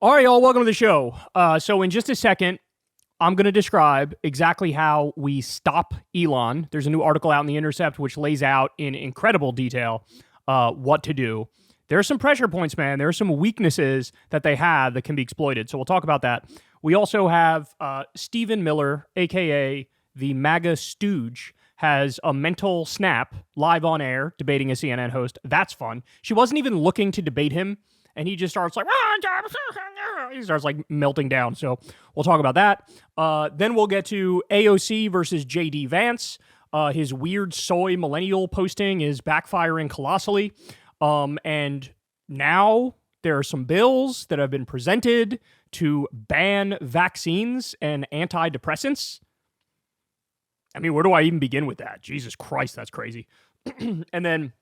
All right, y'all, welcome to the show. So in just a second, I'm going to describe exactly how we stop Elon. There's a new article out in The Intercept which lays out in incredible detail what to do. There are some pressure points, man. There are some weaknesses that they have that can be exploited. So we'll talk about that. We also have Stephen Miller, a.k.a. the MAGA Stooge, has a mental snap live on air debating a CNN host. That's fun. She wasn't even looking to debate him. And he just starts like, he starts like melting down. So we'll talk about that. Then we'll get to AOC versus JD Vance. His weird soy millennial posting is backfiring colossally. And now there are some bills that have been presented to ban vaccines and antidepressants. I mean, where do I even begin with that? Jesus Christ, that's crazy. And then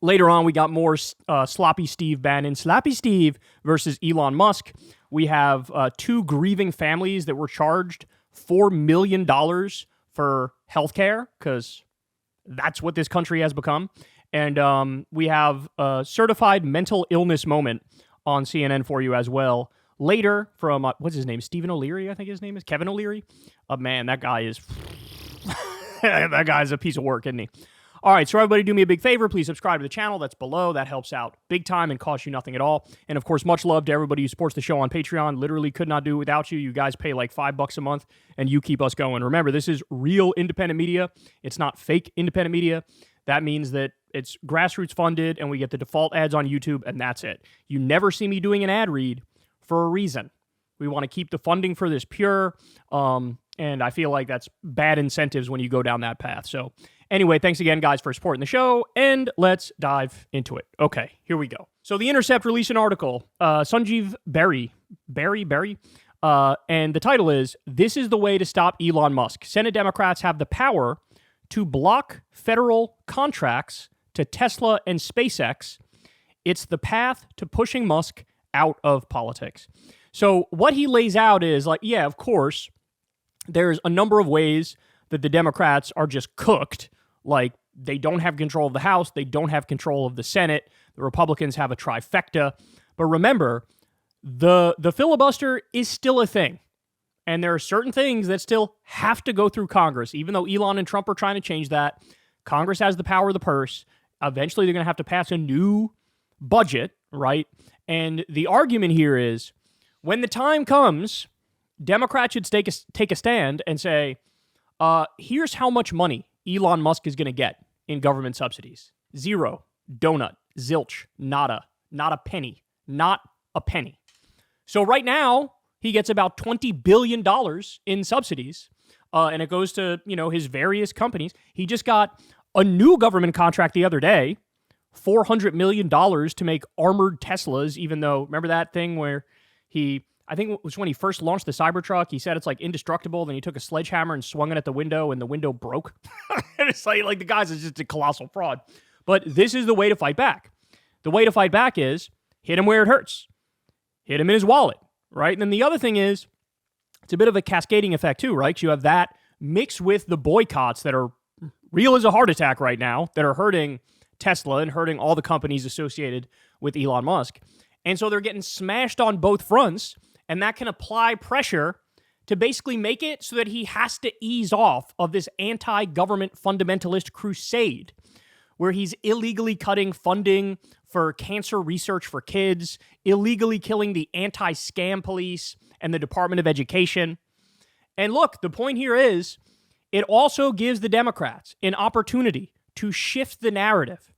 later on, we got more Sloppy Steve Bannon. Sloppy Steve versus Elon Musk. We have two grieving families that were charged $4 million for healthcare, because that's what this country has become. And we have a certified mental illness moment on CNN for you as well. Later from, what's his name? Stephen O'Leary, I think his name is. Kevin O'Leary. Man, that guy is... that guy's a piece of work, isn't he? All right, so everybody do me a big favor. Please subscribe to the channel. That's below. That helps out big time and costs you nothing at all. And, of course, much love to everybody who supports the show on Patreon. Literally could not do it without you. You guys pay like $5 a month, and you keep us going. Remember, this is real independent media. It's not fake independent media. That means that it's grassroots funded, and we get the default ads on YouTube, and that's it. You never see me doing an ad read for a reason. We want to keep the funding for this pure, and I feel like that's bad incentives when you go down that path. So anyway, thanks again, guys, for supporting the show, and let's dive into it. Okay, here we go. So The Intercept released an article, Sanjeev Berry, and the title is, "This is the way to stop Elon Musk. Senate Democrats have the power to block federal contracts to Tesla and SpaceX. It's the path to pushing Musk out of politics." So what he lays out is like, yeah, of course, there's a number of ways that the Democrats are just cooked. Like, they don't have control of the House. They don't have control of the Senate. The Republicans have a trifecta. But remember, the filibuster is still a thing. And there are certain things that still have to go through Congress. Even though Elon and Trump are trying to change that, Congress has the power of the purse. Eventually, they're going to have to pass a new budget, right? And the argument here is, when the time comes, Democrats should take a stand and say, here's how much money Elon Musk is going to get in government subsidies. Zero, donut, zilch, nada, not a penny, not a penny. So right now, he gets about $20 billion in subsidies, and it goes to, his various companies. He just got a new government contract the other day, $400 million to make armored Teslas, even though, remember that thing where I think it was when he first launched the Cybertruck, he said it's like indestructible, then he took a sledgehammer and swung it at the window, and the window broke. And it's like the guy's is just a colossal fraud. But this is the way to fight back. The way to fight back is hit him where it hurts. Hit him in his wallet, right? And then the other thing is, it's a bit of a cascading effect too, right? You have that mixed with the boycotts that are real as a heart attack right now, that are hurting Tesla and hurting all the companies associated with Elon Musk. And so they're getting smashed on both fronts, and that can apply pressure to basically make it so that he has to ease off of this anti-government fundamentalist crusade, where he's illegally cutting funding for cancer research for kids, illegally killing the anti-scam police and the Department of Education. And look, the point here is, it also gives the Democrats an opportunity to shift the narrative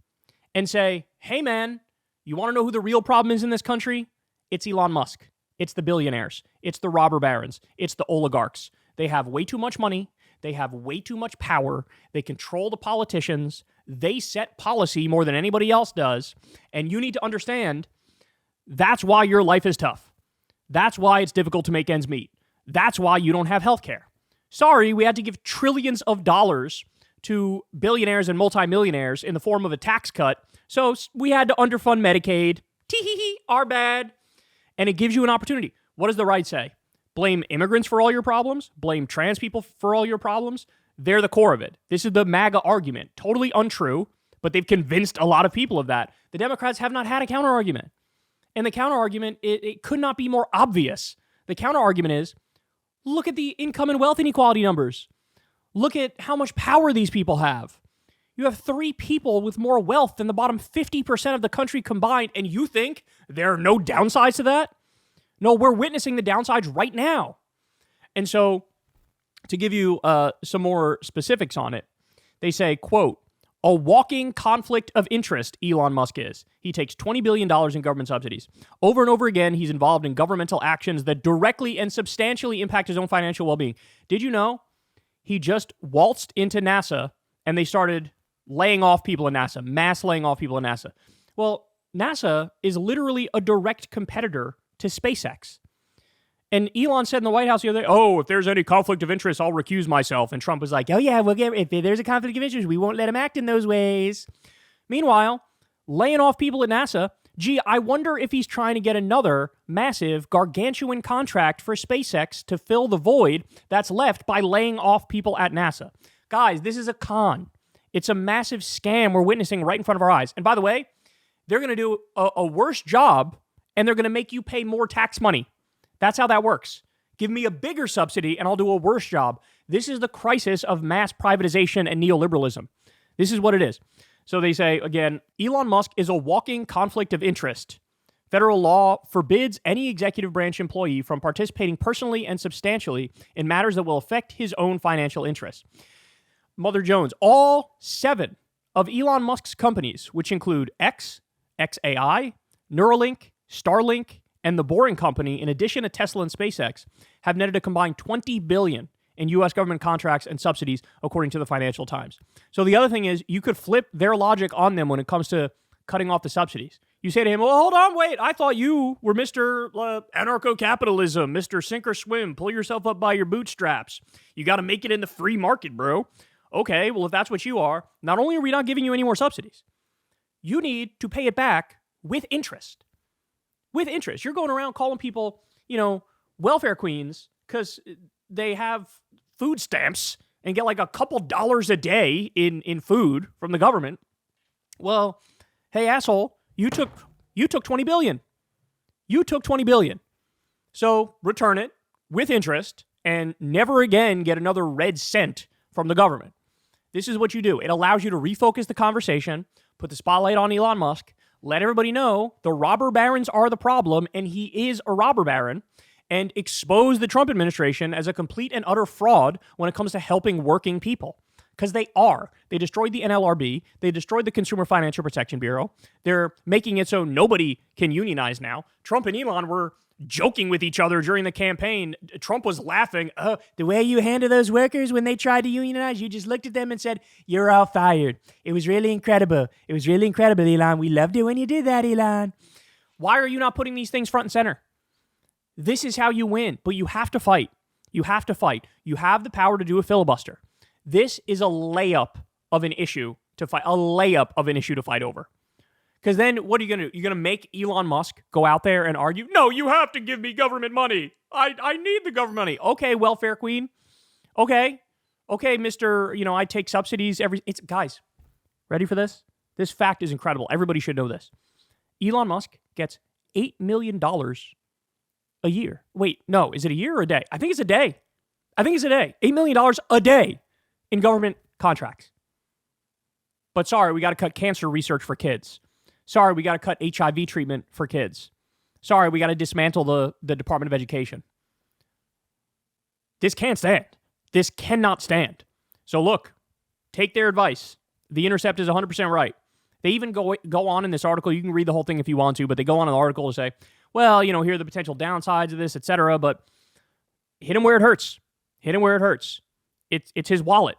and say, hey man, you want to know who the real problem is in this country? It's Elon Musk. It's the billionaires. It's the robber barons. It's the oligarchs. They have way too much money. They have way too much power. They control the politicians. They set policy more than anybody else does. And you need to understand, that's why your life is tough. That's why it's difficult to make ends meet. That's why you don't have health care. Sorry, we had to give trillions of dollars to billionaires and multimillionaires in the form of a tax cut. So we had to underfund Medicaid. Tee-hee-hee, our bad. And it gives you an opportunity. What does the right say? Blame immigrants for all your problems? Blame trans people for all your problems? They're the core of it. This is the MAGA argument. Totally untrue, but they've convinced a lot of people of that. The Democrats have not had a counter argument. And the counter argument, it could not be more obvious. The counter argument is, look at the income and wealth inequality numbers. Look at how much power these people have. You have 3 people with more wealth than the bottom 50% of the country combined, and you think there are no downsides to that? No, we're witnessing the downsides right now. And so, to give you some more specifics on it, they say, quote, a walking conflict of interest, Elon Musk is. He takes $20 billion in government subsidies. Over and over again, he's involved in governmental actions that directly and substantially impact his own financial well-being. Did you know he just waltzed into NASA and they started laying off people in NASA, mass laying off people in NASA? Well, NASA is literally a direct competitor to SpaceX. And Elon said in the White House the other day, oh, if there's any conflict of interest, I'll recuse myself. And Trump was like, oh yeah, if there's a conflict of interest, we won't let him act in those ways. Meanwhile, laying off people at NASA, gee, I wonder if he's trying to get another massive, gargantuan contract for SpaceX to fill the void that's left by laying off people at NASA. Guys, this is a con. It's a massive scam we're witnessing right in front of our eyes. And by the way, they're going to do a worse job, and they're going to make you pay more tax money. That's how that works. Give me a bigger subsidy and I'll do a worse job. This is the crisis of mass privatization and neoliberalism. This is what it is. So they say, again, Elon Musk is a walking conflict of interest. Federal law forbids any executive branch employee from participating personally and substantially in matters that will affect his own financial interests. Mother Jones, all 7 of Elon Musk's companies, which include X, XAI, Neuralink, Starlink, and the Boring Company, in addition to Tesla and SpaceX, have netted a combined $20 billion in U.S. government contracts and subsidies, according to the Financial Times. So the other thing is, you could flip their logic on them when it comes to cutting off the subsidies. You say to him, well, hold on, wait, I thought you were Mr. Anarcho-capitalism, Mr. Sink or Swim, pull yourself up by your bootstraps. You got to make it in the free market, bro. Okay, well, if that's what you are, not only are we not giving you any more subsidies, you need to pay it back with interest. With interest. You're going around calling people, welfare queens because they have food stamps and get like a couple dollars a day in food from the government. Well, hey, asshole, you took 20 billion. You took 20 billion. So return it with interest and never again get another red cent from the government. This is what you do. It allows you to refocus the conversation, put the spotlight on Elon Musk, let everybody know the robber barons are the problem, and he is a robber baron, and expose the Trump administration as a complete and utter fraud when it comes to helping working people. Because they are. They destroyed the NLRB. They destroyed the Consumer Financial Protection Bureau. They're making it so nobody can unionize now. Trump and Elon were joking with each other during the campaign. Trump was laughing. The way you handle those workers when they tried to unionize, you just looked at them and said, you're all fired. It was really incredible. It was really incredible, Elon. We loved it when you did that, Elon. Why are you not putting these things front and center? This is how you win, but you have to fight. You have to fight. You have the power to do a filibuster. This is a layup of an issue to fight, to fight over. Because then what are you going to do? You're going to make Elon Musk go out there and argue, no, you have to give me government money. I need the government money. Okay, welfare queen. Okay, Mr., I take subsidies guys, ready for this? This fact is incredible. Everybody should know this. Elon Musk gets $8 million a year. Wait, no, is it a year or a day? I think it's a day. $8 million a day in government contracts. But sorry, we got to cut cancer research for kids. Sorry, we got to cut HIV treatment for kids. Sorry, we got to dismantle the Department of Education. This can't stand. This cannot stand. So look, take their advice. The Intercept is 100% right. They even go on in this article. You can read the whole thing if you want to, but they go on in the article to say, well, here are the potential downsides of this, etc. But hit him where it hurts. Hit him where it hurts. It's his wallet.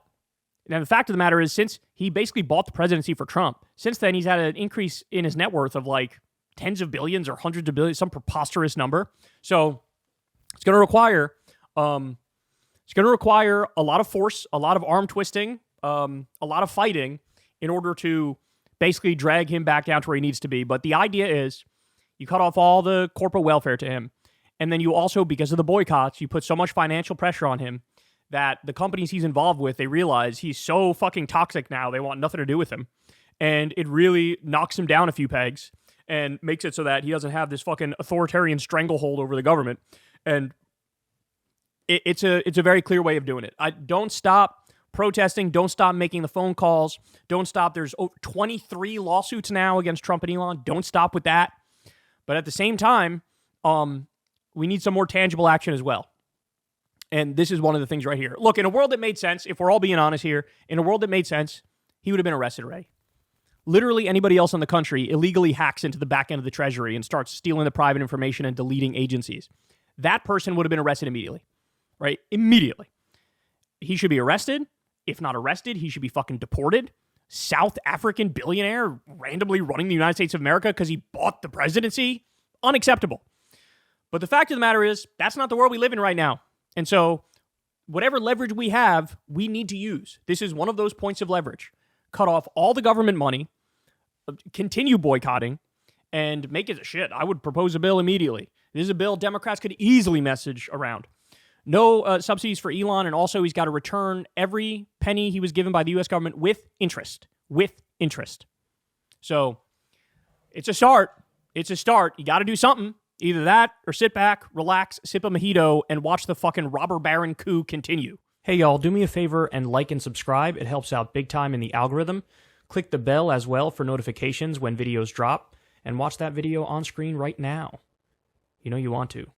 Now, the fact of the matter is, since he basically bought the presidency for Trump, since then he's had an increase in his net worth of like tens of billions or hundreds of billions, some preposterous number. So it's going to require a lot of force, a lot of arm twisting, a lot of fighting in order to basically drag him back down to where he needs to be. But the idea is you cut off all the corporate welfare to him. And then you also, because of the boycotts, you put so much financial pressure on him that the companies he's involved with, they realize he's so fucking toxic now, they want nothing to do with him. And it really knocks him down a few pegs. and makes it so that he doesn't have this fucking authoritarian stranglehold over the government. And it's a very clear way of doing it. Don't stop protesting. Don't stop making the phone calls. Don't stop. There's 23 lawsuits now against Trump and Elon. Don't stop with that. But at the same time, we need some more tangible action as well. And this is one of the things right here. Look, in a world that made sense, if we're all being honest here, in a world that made sense, he would have been arrested already. Literally anybody else in the country illegally hacks into the back end of the Treasury and starts stealing the private information and deleting agencies. That person would have been arrested immediately, right? Immediately. He should be arrested. If not arrested, he should be fucking deported. South African billionaire randomly running the United States of America because he bought the presidency? Unacceptable. But the fact of the matter is, that's not the world we live in right now. And so whatever leverage we have, we need to use. This is one of those points of leverage. Cut off all the government money, continue boycotting, and make it a shit. I would propose a bill immediately. This is a bill Democrats could easily message around. No subsidies for Elon, and also he's got to return every penny he was given by the U.S. government with interest. With interest. So it's a start. It's a start. You got to do something. Either that or sit back, relax, sip a mojito, and watch the fucking robber baron coup continue. Hey, y'all, do me a favor and like and subscribe. It helps out big time in the algorithm. Click the bell as well for notifications when videos drop, and watch that video on screen right now. You know you want to.